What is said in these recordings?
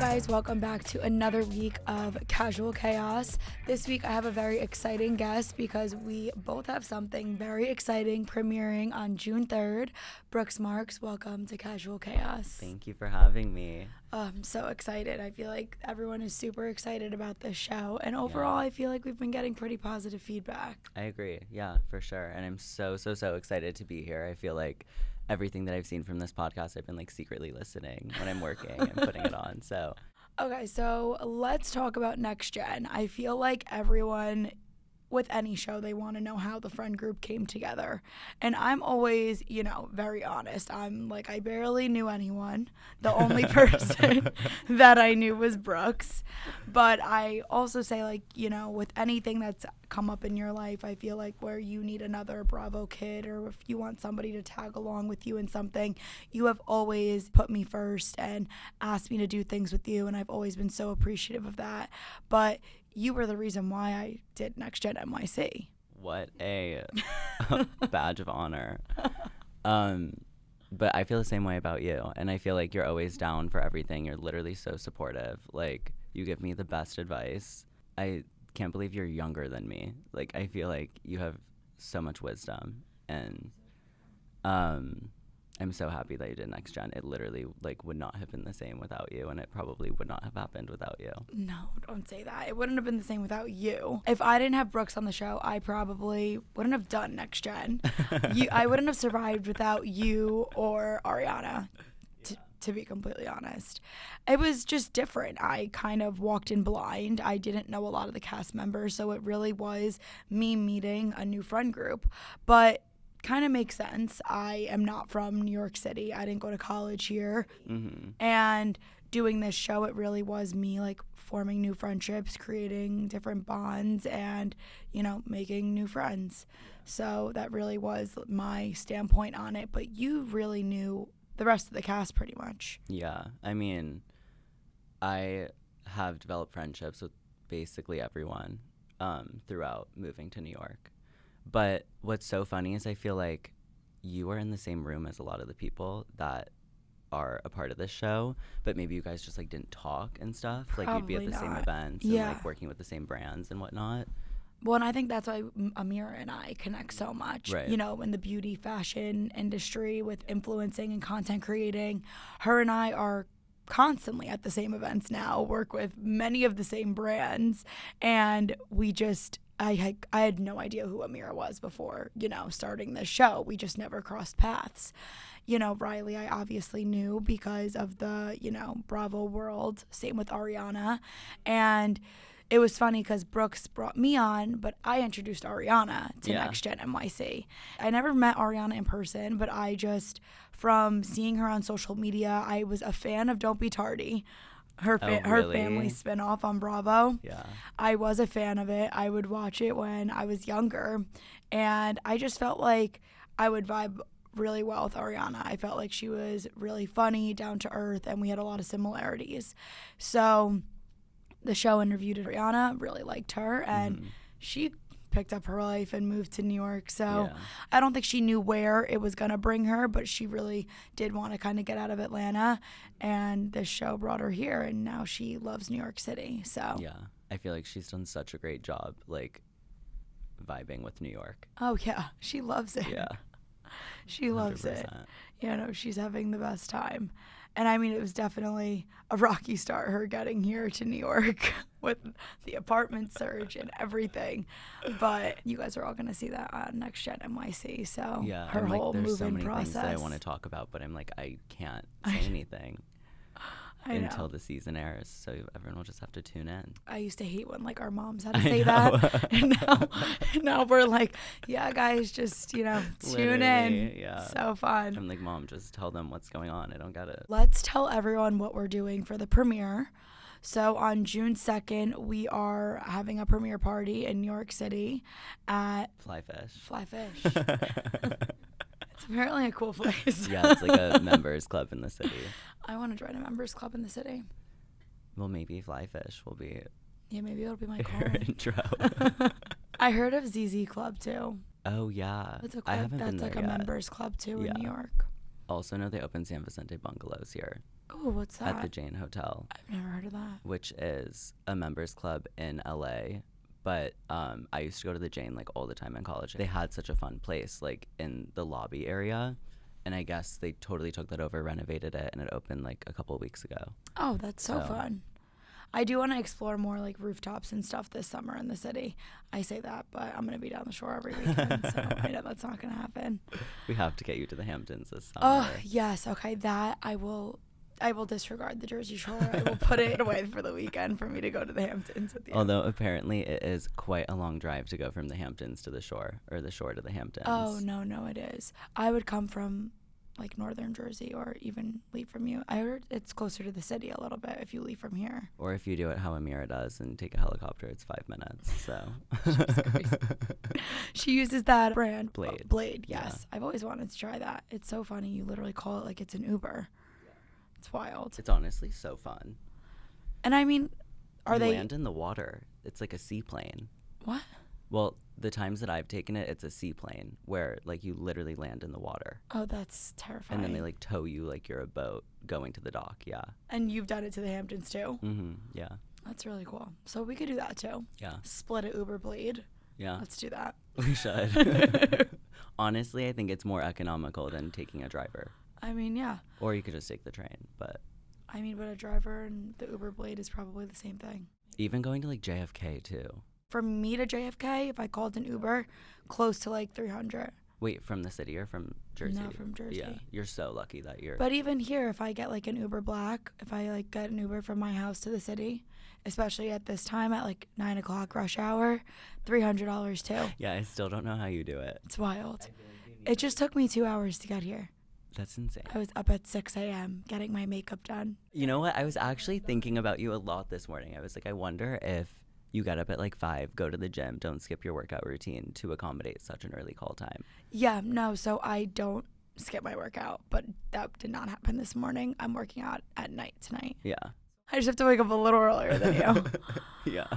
guys, welcome back to another week of Casual Chaos. This week I have a very exciting guest because we both have something very exciting premiering on June 3rd. Brooks Marks, welcome to Casual Chaos. Thank you for having me. I'm so excited. I feel like everyone is super excited about this show, and overall I feel like we've been getting pretty positive feedback. I agree. Yeah, for sure. And I'm so excited to be here. I feel like everything that I've seen from this podcast, I've been like secretly listening when I'm working and putting it on. So okay, so let's talk about NextGen. I feel like everyone with any show, they want to know how the friend group came together. And I'm always, very honest. I'm like, I barely knew anyone. The only person that I knew was Brooks. But I also say, like, with anything that's come up in your life, I feel like where you need another Bravo kid, or if you want somebody to tag along with you in something, you have always put me first and asked me to do things with you. And I've always been so appreciative of that. But you were the reason why I did NextGen NYC. What a badge of honor. But I feel the same way about you. And I feel like you're always down for everything. You're literally so supportive. Like, you give me the best advice. I can't believe you're younger than me. Like, I feel like you have so much wisdom. And I'm so happy that you did NextGen. It literally would not have been the same without you, and it probably would not have happened without you. No, don't say that. It wouldn't have been the same without you. If I didn't have Brooks on the show, I probably wouldn't have done NextGen. I wouldn't have survived without you or Ariana, to be completely honest. It was just different. I kind of walked in blind. I didn't know a lot of the cast members, so it really was me meeting a new friend group. But kind of makes sense. I am not from New York City. I didn't go to college here. Mm-hmm. And doing this show, it really was me forming new friendships, creating different bonds, and making new friends. So that really was my standpoint on it. But you really knew the rest of the cast pretty much. Yeah, I mean, I have developed friendships with basically everyone throughout moving to New York. But what's so funny is I feel like you were in the same room as a lot of the people that are a part of this show, but maybe you guys just didn't talk and stuff. Probably you'd be at the not. Same events and working with the same brands and whatnot. Well, and I think that's why Amira and I connect so much, right. In the beauty fashion industry with influencing and content creating. Her and I are constantly at the same events now, work with many of the same brands, and we just I had no idea who Amira was before, starting this show. We just never crossed paths. Riley, I obviously knew because of the, Bravo world. Same with Ariana. And it was funny because Brooks brought me on, but I introduced Ariana to NextGen NYC. I never met Ariana in person, but I just, from seeing her on social media, I was a fan of Don't Be Tardy. Her family spinoff on Bravo. Yeah. I was a fan of it. I would watch it when I was younger. And I just felt like I would vibe really well with Ariana. I felt like she was really funny, down to earth, and we had a lot of similarities. So the show interviewed Ariana, really liked her, and she picked up her life and moved to New York. So I don't think she knew where it was going to bring her, but she really did want to kind of get out of Atlanta, and this show brought her here, and now she loves New York City. So yeah, I feel like she's done such a great job vibing with New York. Oh yeah, she loves it. Yeah, she loves 100%. It. She's having the best time. And I mean, it was definitely a rocky start, her getting here to New York with the apartment search and everything. But you guys are all going to see that on NextGen NYC. So yeah, her whole there's move-in so many process. things that I want to talk about, but I'm I can't say anything until the season airs. So everyone will just have to tune in. I used to hate when our moms had to say that. And now we're yeah, guys, just, tune in. Yeah. So fun. I'm Mom, just tell them what's going on. I don't get it. Let's tell everyone what we're doing for the premiere. So on June 2nd, we are having a premiere party in New York City at Fly Fish. It's apparently a cool place. Yeah, it's a members club in the city. I want to join a members club in the city. Well, maybe Fly Fish will be. Yeah, maybe it'll be my intro. I heard of ZZ Club too. Oh yeah, That's a club. I haven't been there a yet. members club too in New York. also know they opened San Vicente Bungalows here. Oh, what's that? At the Jane Hotel. I've never heard of that. Which is a members club in LA. But I used to go to the Jane like all the time in college. They had such a fun place like in the lobby area. And I guess they totally took that over, renovated it, and it opened like a couple of weeks ago. Oh, that's so fun. I do want to explore more like rooftops and stuff this summer in the city. I say that, but I'm going to be down the shore every weekend, so I know that's not going to happen. We have to get you to the Hamptons this summer. Oh, yes. Okay, that I will disregard the Jersey Shore. I will put it away for the weekend for me to go to the Hamptons with you. Although apparently it is quite a long drive to go from the Hamptons to the shore, or the shore to the Hamptons. Oh, no, it is. I would come from like northern Jersey or even leave from you. I heard it's closer to the city a little bit if you leave from here. Or if you do it how Amira does and take a helicopter, it's 5 minutes. So she uses that brand Blade. Yes, Yeah. I've always wanted to try that. It's so funny. You literally call it like it's an Uber. It's wild. It's honestly so fun. And I mean, you land in the water. It's like a seaplane. What? Well, the times that I've taken it, it's a seaplane where like you literally land in the water. Oh, that's terrifying. And then they like tow you like you're a boat going to the dock. Yeah. And you've done it to the Hamptons too? Mm-hmm. Yeah. That's really cool. So we could do that too. Yeah. Split a Uber Blade. Yeah. Let's do that. We should. Honestly, I think it's more economical than taking a driver. I mean, yeah. Or you could just take the train, but a driver and the Uber Blade is probably the same thing. even going to like JFK too. From me to JFK, if I called an Uber, close to like 300. Wait, from the city or from Jersey? No, from Jersey. Yeah, you're so lucky that you're... But even here, if I get like an Uber Black, if I like get an Uber from my house to the city, especially at this time at like 9 o'clock rush hour, $300 too. Yeah, I still don't know how you do it. It's wild. It just took me 2 hours to get here. That's insane. I was up at 6 a.m. getting my makeup done. You know what? I was actually thinking about you a lot this morning. I was like, I wonder if you get up at like 5, go to the gym, don't skip your workout routine to accommodate such an early call time. Yeah, no, so I don't skip my workout, but that did not happen this morning. I'm working out at night tonight. Yeah. I just have to wake up a little earlier than you. Yeah.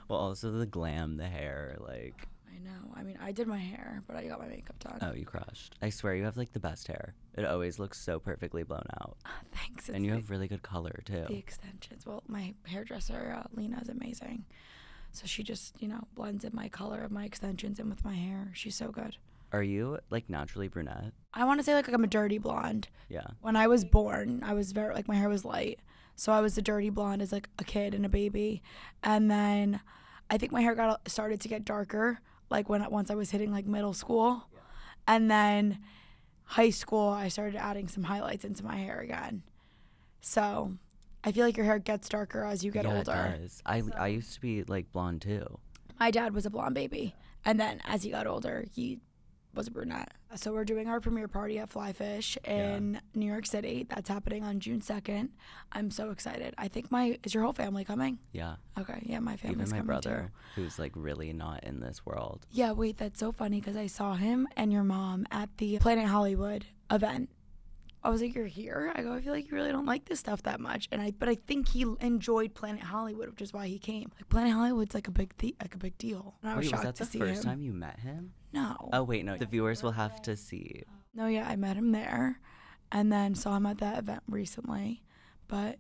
Well, also the glam, the hair, like... I know. I mean, I did my hair, but I got my makeup done. Oh, you crushed. I swear you have like the best hair. It always looks so perfectly blown out. Thanks. And you have really good color too. The extensions. Well, my hairdresser, Lena, is amazing. So she just, blends in my color of my extensions in with my hair. She's so good. Are you like naturally brunette? I want to say like I'm a dirty blonde. Yeah. When I was born, I was very, like my hair was light. So I was a dirty blonde as like a kid and a baby. And then I think my hair started to get darker like once I was hitting like middle school. Yeah. And then high school, I started adding some highlights into my hair again. So I feel like your hair gets darker as you get older. It does. I used to be like blonde too. My dad was a blonde baby. And then as he got older, he was a brunette. So we're doing our premiere party at Fly Fish in New York City. That's happening on June 2nd. I'm so excited. I think is your whole family coming? Yeah. Okay, yeah, my family's coming. Even my brother, too. who's like really not in this world. Yeah, wait, that's so funny because I saw him and your mom at the Planet Hollywood event. I was like, you're here? I go, I feel like you really don't like this stuff that much. But I think he enjoyed Planet Hollywood, which is why he came. Like Planet Hollywood's like a big deal. And I was shocked to see him. Was that the first time you met him? No. Oh wait, no. The viewers will have to see. No, yeah, I met him there, and then saw him at that event recently. But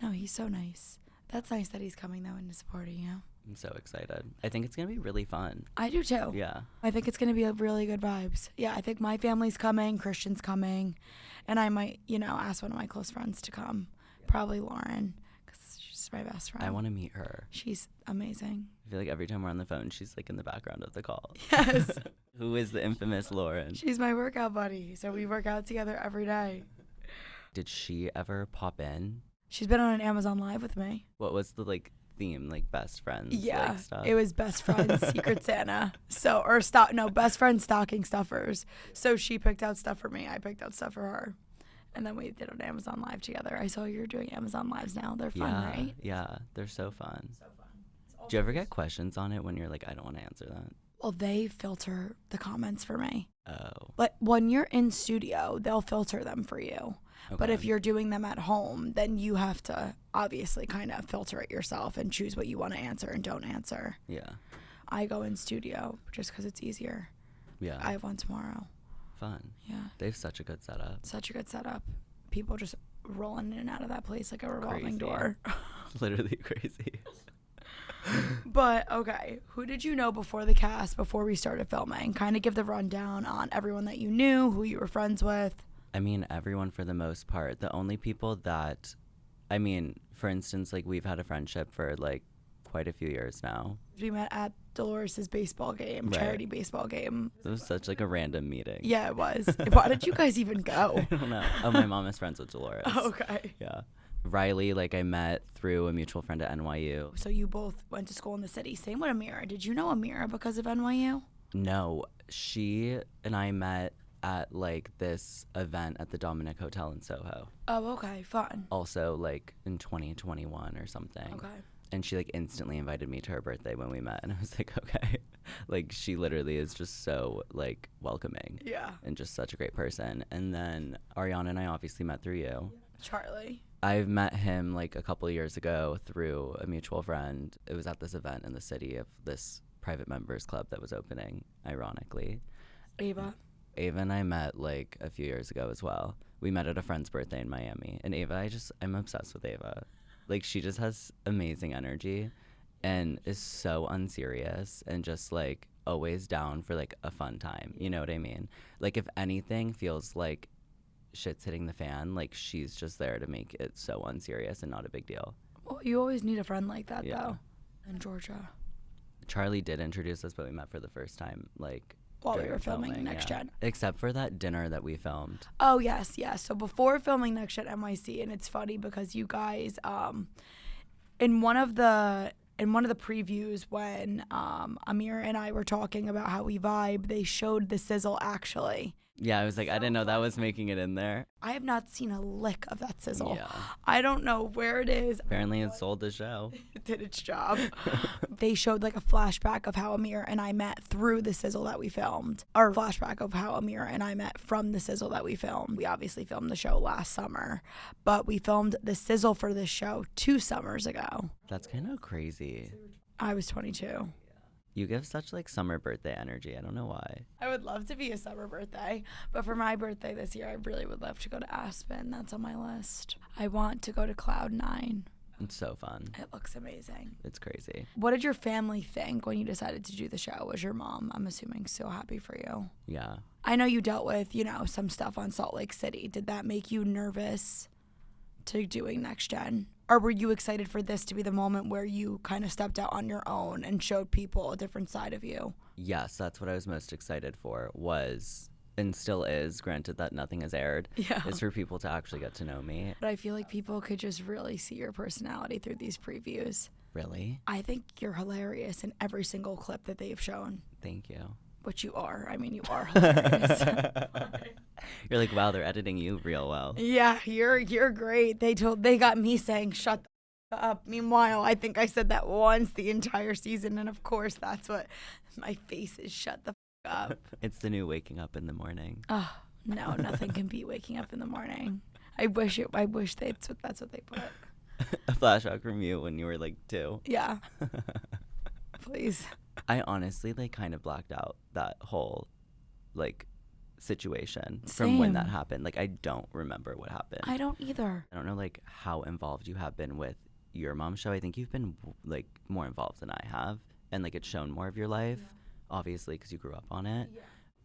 no, he's so nice. That's nice that he's coming though and supporting you. I'm so excited. I think it's gonna be really fun. I do too. Yeah. I think it's gonna be a really good vibes. Yeah, I think my family's coming, Christian's coming, and I might, ask one of my close friends to come. Probably Lauren, because she's my best friend. I want to meet her. She's amazing. I feel like every time we're on the phone, she's like in the background of the call. Yes. Who is the infamous Lauren? She's my workout buddy, so we work out together every day. Did she ever pop in? She's been on an Amazon Live with me. What was the theme, best friends? Yeah, stuff? It was best friends Secret Santa. Best friends stocking stuffers. So she picked out stuff for me. I picked out stuff for her. And then we did an Amazon Live together. I saw you're doing Amazon Lives now. They're fun, right? Yeah, they're so fun. Do you ever get questions on it when you're like, I don't want to answer that? Well, they filter the comments for me. Oh. But when you're in studio, they'll filter them for you. Okay. But if you're doing them at home, then you have to obviously kind of filter it yourself and choose what you want to answer and don't answer. Yeah. I go in studio just because it's easier. Yeah. I have one tomorrow. Fun. Yeah. They have such a good setup. Such a good setup. People just rolling in and out of that place like a revolving Crazy. door. Literally crazy. But, okay, who did you know before the cast, before we started filming? Kind of give the rundown on everyone that you knew, who you were friends with. I mean, everyone for the most part. The only people that, I mean, for instance, like, we've had a friendship for, like, quite a few years now. We met at Dolores' baseball game, Right. charity baseball game. It was such, like, a random meeting. Yeah, it was. Why did you guys even go? I don't know. Oh, my mom is friends with Dolores. Okay. Yeah. Riley, like, I met through a mutual friend at NYU. So you both went to school in the city. Same with Amira. Did you know Amira because of NYU? No, she and I met at, like, this event at the Dominic Hotel in Soho. Oh, okay. Fun. Also, like, in 2021 or something. Okay. And she, like, instantly invited me to her birthday when we met. And I was like, okay. Like, she literally is just so, like, welcoming. Yeah. And just such a great person. And then Ariana and I obviously met through you. Charlie. I've met him, like, a couple of years ago through a mutual friend. It was at this event in the city of this private members club that was opening, ironically. Ava. Ava and I met, like, a few years ago as well. We met at a friend's birthday in Miami. And Ava, I'm obsessed with Ava. Like, she just has amazing energy and is so unserious and just, like, always down for, like, a fun time. You know what I mean? Like, if anything feels like shit's hitting the fan, like, she's just there to make it so unserious and not a big deal. Well, you always need a friend like that, Yeah. though. And Georgia. Charlie did introduce us, but we met for the first time, like, While we during were filming Next yeah. Gen. Except for that dinner that we filmed. Oh, yes. So before filming Next Gen NYC, and it's funny because you guys, in one of the previews when Amir and I were talking about how we vibe, they showed the sizzle actually. Yeah, I was like, I didn't know that was making it in there. I have not seen a lick of that sizzle. Yeah. I don't know where it is. Apparently it sold the show. It did its job. They showed like a flashback of how Amir and I met through the sizzle that we filmed. Or flashback of how Amir and I met from the sizzle that we filmed. We obviously filmed the show last summer, but we filmed the sizzle for this show 2 summers ago. That's kind of crazy. I was 22. You give such, like, summer birthday energy. I don't know why. I would love to be a summer birthday, but for my birthday this year, I really would love to go to Aspen. That's on my list. I want to go to Cloud 9. It's so fun. It looks amazing. It's crazy. What did your family think when you decided to do the show? Was your mom, I'm assuming, so happy for you? Yeah. I know you dealt with, some stuff on Salt Lake City. Did that make you nervous to doing Next Gen? Or were you excited for this to be the moment where you kind of stepped out on your own and showed people a different side of you? Yes, that's what I was most excited for, was, and still is, granted that nothing has aired, Yeah. is for people to actually get to know me. But I feel like people could just really see your personality through these previews. Really? I think you're hilarious in every single clip that they've shown, Thank you. which you are. I mean, you are hilarious. You're like, wow, they're editing you real well. Yeah, you're great. They got me saying shut the f- up. Meanwhile, I think I said that once the entire season, and of course that's what my face is. Shut the f- up. It's the new waking up in the morning. Oh no, nothing can beat waking up in the morning. I wish that's what they put. A flashback from you when you were like 2. Yeah. Please. I honestly, like, kind of blacked out that whole, like, situation from when that Same. happened. Like, I don't remember what happened. I don't either. I don't know, like, how involved you have been with your mom's show. I think you've been, like, more involved than I have. And, like, it's shown more of your life, obviously, because you grew up on it. Yeah.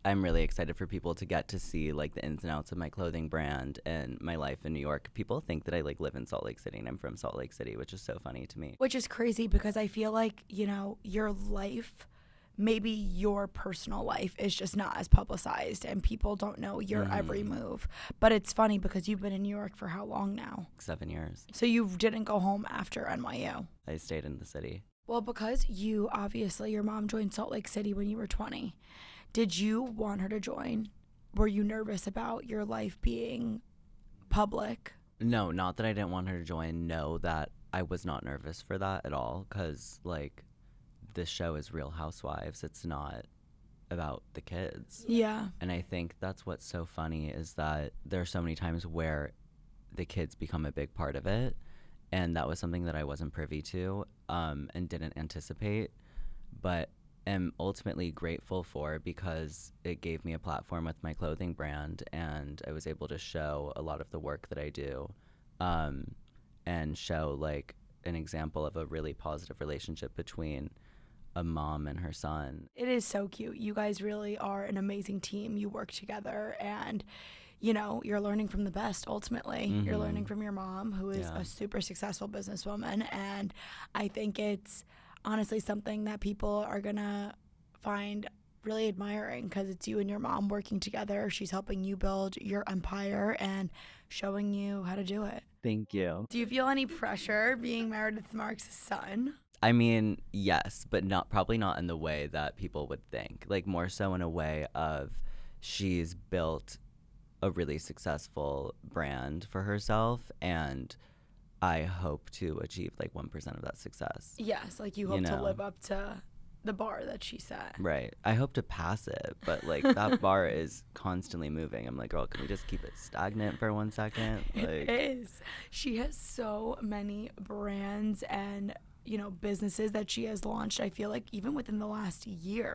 I'm really excited for people to get to see, like, the ins and outs of my clothing brand and my life in New York. People think that I, like, live in Salt Lake City, and I'm from Salt Lake City, which is so funny to me. Which is crazy because I feel like, your life, maybe your personal life is just not as publicized and people don't know your every move. But it's funny because you've been in New York for how long now? 7 years. So you didn't go home after NYU? I stayed in the city. Well, because your mom joined Salt Lake City when you were 20. Did you want her to join? Were you nervous about your life being public? No, not that I didn't want her to join. No, that I was not nervous for that at all, because, like, this show is Real Housewives. It's not about the kids. Yeah. And I think that's what's so funny is that there are so many times where the kids become a big part of it. And that was something that I wasn't privy to and didn't anticipate. But am ultimately grateful for because it gave me a platform with my clothing brand, and I was able to show a lot of the work that I do, and show like an example of a really positive relationship between a mom and her son. It is so cute. You guys really are an amazing team. You work together, and you're learning from the best ultimately. Mm-hmm. You're learning from your mom, who is a super successful businesswoman, and I think it's honestly something that people are gonna find really admiring because it's you and your mom working together. She's helping you build your empire and showing you how to do it. Thank you. Do you feel any pressure being Meredith Marks' son? I mean, yes, but probably not in the way that people would think. Like, more so in a way of she's built a really successful brand for herself, and I hope to achieve like 1% of that success. Yes, like you hope to live up to the bar that she set. Right. I hope to pass it, but like that bar is constantly moving. I'm like, girl, can we just keep it stagnant for 1 second? Like, it is. She has so many brands and businesses that she has launched. I feel like even within the last year,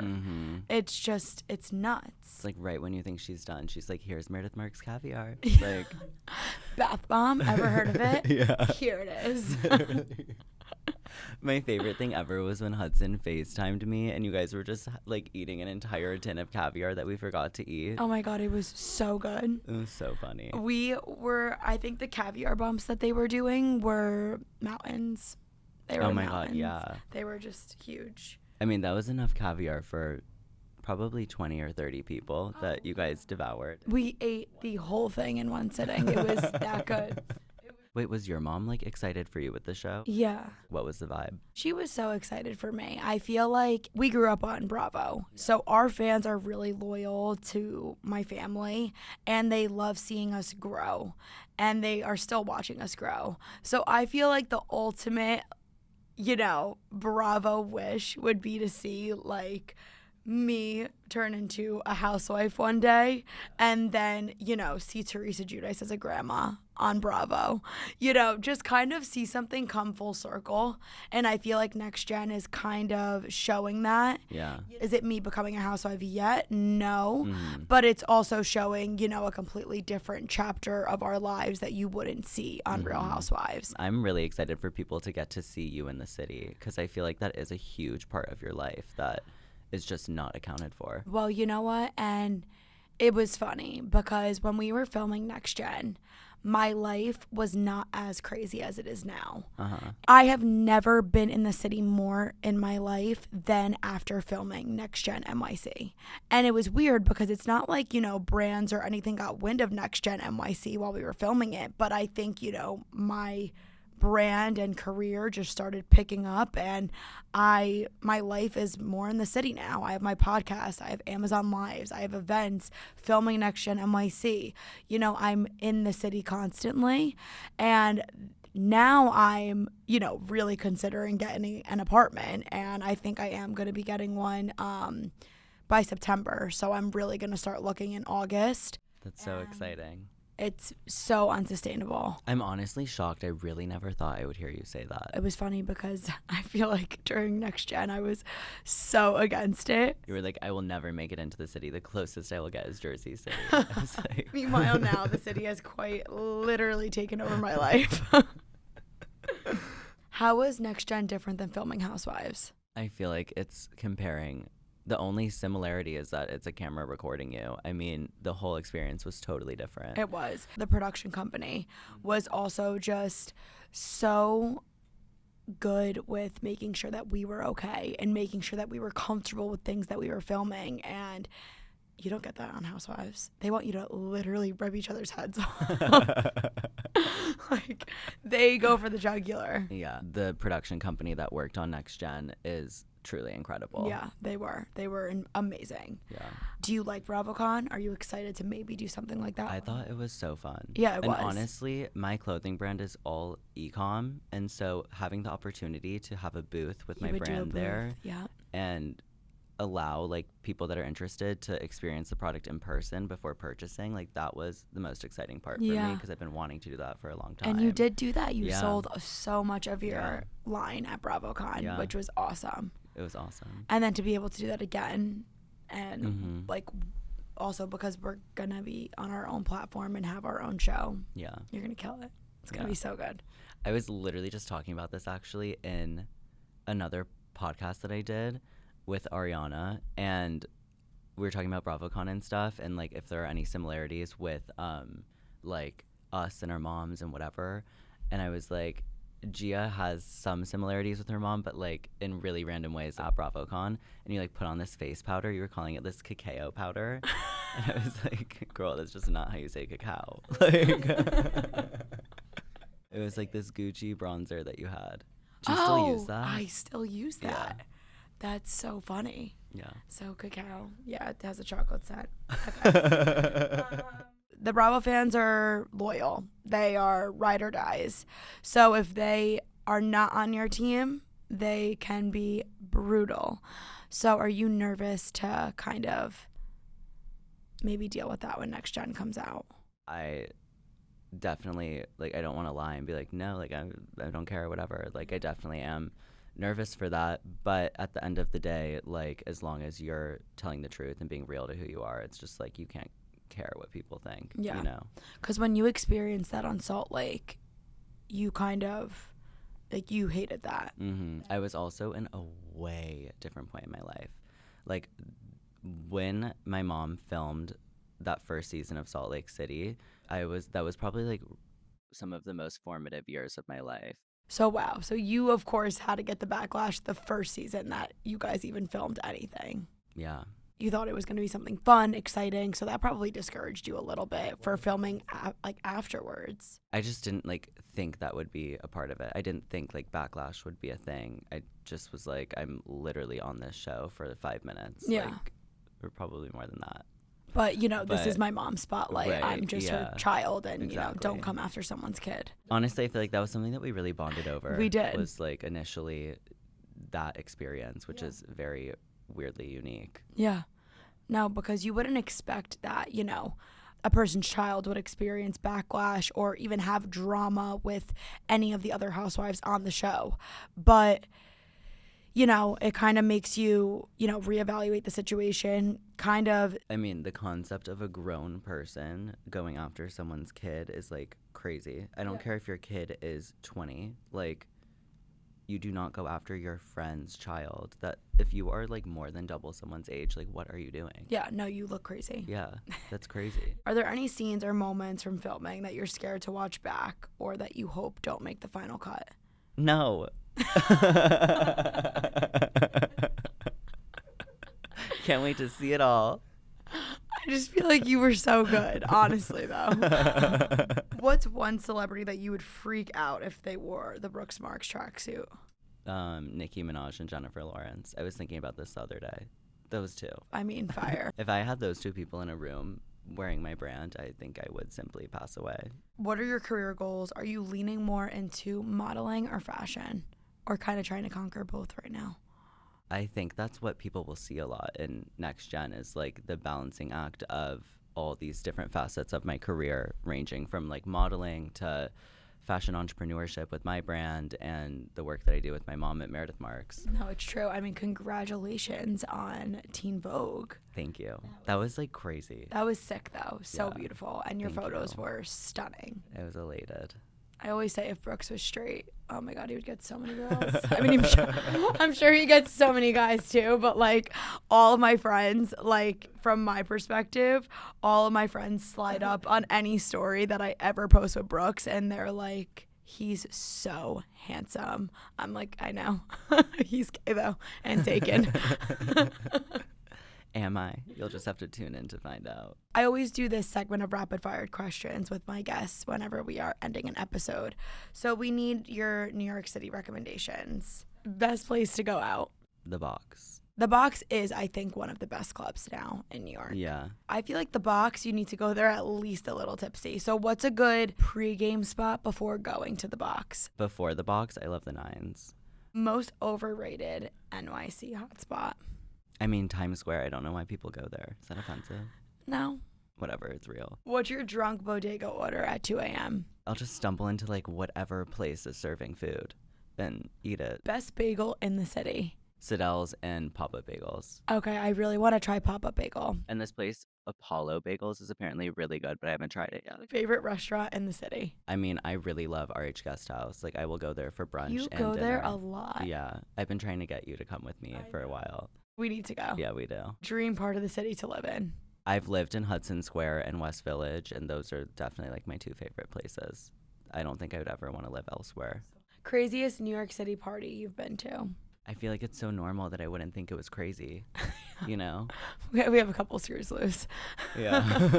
it's nuts. It's like right when you think she's done, she's like, here's Meredith Marks Caviar. Like, Bath Bomb, ever heard of it? Yeah. Here it is. My favorite thing ever was when Hudson FaceTimed me and you guys were just like eating an entire tin of caviar that we forgot to eat. Oh my God, it was so good. It was so funny. I think the caviar bumps that they were doing were mountains. Oh my God, yeah. They were just huge. I mean, that was enough caviar for probably 20 or 30 people that you guys devoured. We ate the whole thing in one sitting. It was that good. Wait, was your mom like excited for you with the show? Yeah. What was the vibe? She was so excited for me. I feel like we grew up on Bravo. So our fans are really loyal to my family and they love seeing us grow and they are still watching us grow. So I feel like the ultimate, Bravo wish would be to see like me turn into a housewife one day and then, see Teresa Giudice as a grandma on Bravo, just kind of see something come full circle. And I feel like Next Gen is kind of showing that. Yeah. Is it me becoming a housewife yet? No. Mm-hmm. But it's also showing, a completely different chapter of our lives that you wouldn't see on Real Housewives. I'm really excited for people to get to see you in the city because I feel like that is a huge part of your life that is just not accounted for. Well, you know what? And it was funny because when we were filming Next Gen, my life was not as crazy as it is now. I have never been in the city more in my life than after filming Next Gen NYC. And it was weird because it's not like, brands or anything got wind of Next Gen NYC while we were filming it. But I think, my brand and career just started picking up and my life is more in the city now. I have my podcast, I have Amazon Lives, I have events, filming Next Gen NYC. I'm in the city constantly and now I'm, really considering getting an apartment and I think I am going to be getting one by September. So I'm really going to start looking in August. That's so exciting. It's so unsustainable. I'm honestly shocked. I really never thought I would hear you say that. It was funny because I feel like during Next Gen, I was so against it. You were like, I will never make it into the city. The closest I will get is Jersey City. I was like, meanwhile, now the city has quite literally taken over my life. How was Next Gen different than filming Housewives? I feel like it's comparing. The only similarity is that it's a camera recording you. I mean, the whole experience was totally different. It was. The production company was also just so good with making sure that we were okay and making sure that we were comfortable with things that we were filming. And you don't get that on Housewives. They want you to literally rip each other's heads off. Like, they go for the jugular. Yeah. The production company that worked on Next Gen is truly incredible. Yeah, they were. They were amazing. Yeah. Do you like BravoCon? Are you excited to maybe do something like that? I thought it was so fun. Yeah, it was. And honestly, my clothing brand is all e-com, and so having the opportunity to have a booth with my brand there, and allow like people that are interested to experience the product in person before purchasing, like that was the most exciting part for me because I've been wanting to do that for a long time. And you did do that. You sold so much of your line at BravoCon, which was awesome. It was awesome. And then to be able to do that again, and like also because we're gonna be on our own platform and have our own show. Yeah. You're gonna kill it. It's gonna be so good. I was literally just talking about this actually in another podcast that I did with Ariana, and we were talking about BravoCon and stuff, and like if there are any similarities with like us and our moms and whatever. And I was like, Gia has some similarities with her mom, but like in really random ways at BravoCon. And you like put on this face powder. You were calling it this cacao powder. And I was like, girl, that's just not how you say cacao. Like, it was like this Gucci bronzer that you had. Do you still use that? I still use that. Yeah. That's so funny. Yeah. So cacao. Yeah, it has a chocolate scent. Okay. The Bravo fans are loyal. They are ride or dies. So if they are not on your team, they can be brutal. So are you nervous to kind of maybe deal with that when Next Gen comes out? I definitely, like, I don't want to lie and be like, no, like, I don't care or whatever. Like, I definitely am nervous for that. But at the end of the day, like, as long as you're telling the truth and being real to who you are, it's just like you can't care what people think. Yeah. You know? Because when you experienced that on Salt Lake, you kind of, like, you hated that. I was also in a way different point in my life. Like, when my mom filmed that first season of Salt Lake City, that was probably like some of the most formative years of my life. So wow. So you of course had to get the backlash the first season that you guys even filmed anything. Yeah. You thought it was going to be something fun, exciting, so that probably discouraged you a little bit for filming like afterwards. I just didn't like think that would be a part of it. I didn't think like backlash would be a thing. I just was like, I'm literally on this show for 5 minutes. Yeah. Like, or probably more than that. But, you know, this is my mom's spotlight. Right, I'm just her child, and, exactly. you know, don't come after someone's kid. Honestly, I feel like that was something that we really bonded over. We did. Was like initially that experience, which is very weirdly unique. Yeah. No, because you wouldn't expect that, you know, a person's child would experience backlash or even have drama with any of the other housewives on the show. But, you know, it kind of makes you, you know, reevaluate the situation, kind of. I mean, the concept of a grown person going after someone's kid is like crazy. I don't care if your kid is 20, like, you do not go after your friend's child. That if you are like more than double someone's age, like, what are you doing? Yeah, no, you look crazy. Yeah, that's crazy. Are there any scenes or moments from filming that you're scared to watch back or that you hope don't make the final cut? No. Can't wait to see it all. I just feel like you were so good, honestly, though. What's one celebrity that you would freak out if they wore the Brooks Marks tracksuit? Nicki Minaj and Jennifer Lawrence. I was thinking about this the other day. Those two. I mean, fire. If I had those two people in a room wearing my brand, I think I would simply pass away. What are your career goals? Are you leaning more into modeling or fashion? Or kind of trying to conquer both right now? I think that's what people will see a lot in Next Gen is like the balancing act of all these different facets of my career, ranging from like modeling to fashion entrepreneurship with my brand and the work that I do with my mom at Meredith Marks. No, it's true. I mean, congratulations on Teen Vogue. Thank you. That was like crazy. That was sick, though. So Yeah. beautiful. And your Thank photos you. were stunning. I was elated. I always say if Brooks was straight, oh my God, he would get so many girls. I mean, I'm sure he gets so many guys too, but like all of my friends, like from my perspective, all of my friends slide up on any story that I ever post with Brooks and they're like, he's so handsome. I'm like, I know. He's gay though and taken. Am I? You'll just have to tune in to find out. I always do this segment of rapid fire questions with my guests whenever we are ending an episode. So we need your New York City recommendations. Best place to go out. The Box. The Box is, I think, one of the best clubs now in New York. Yeah. I feel like The Box, you need to go there at least a little tipsy. So what's a good pregame spot before going to The Box? Before The Box, I love the Nines. Most overrated NYC hotspot? I mean, Times Square, I don't know why people go there. Is that offensive? No. Whatever, it's real. What's your drunk bodega order at 2 a.m.? I'll just stumble into like whatever place is serving food and eat it. Best bagel in the city? Siddell's and Pop-Up Bagels. Okay, I really want to try Pop-Up Bagel. And this place, Apollo Bagels, is apparently really good, but I haven't tried it yet. Favorite restaurant in the city? I mean, I really love RH Guest House. Like, I will go there for brunch You and go there dinner. a lot. Yeah. I've been trying to get you to come with me for a while. We need to go. Yeah, we do. Dream part of the city to live in. I've lived in Hudson Square and West Village, and those are definitely like my 2 favorite places. I don't think I would ever want to live elsewhere. Craziest New York City party you've been to? I feel like it's so normal that I wouldn't think it was crazy, you know? We have a couple screws loose. Yeah.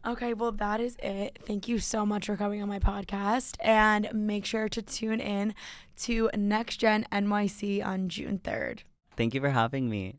Okay, well, that is it. Thank you so much for coming on my podcast. And make sure to tune in to NextGen NYC on June 3rd. Thank you for having me.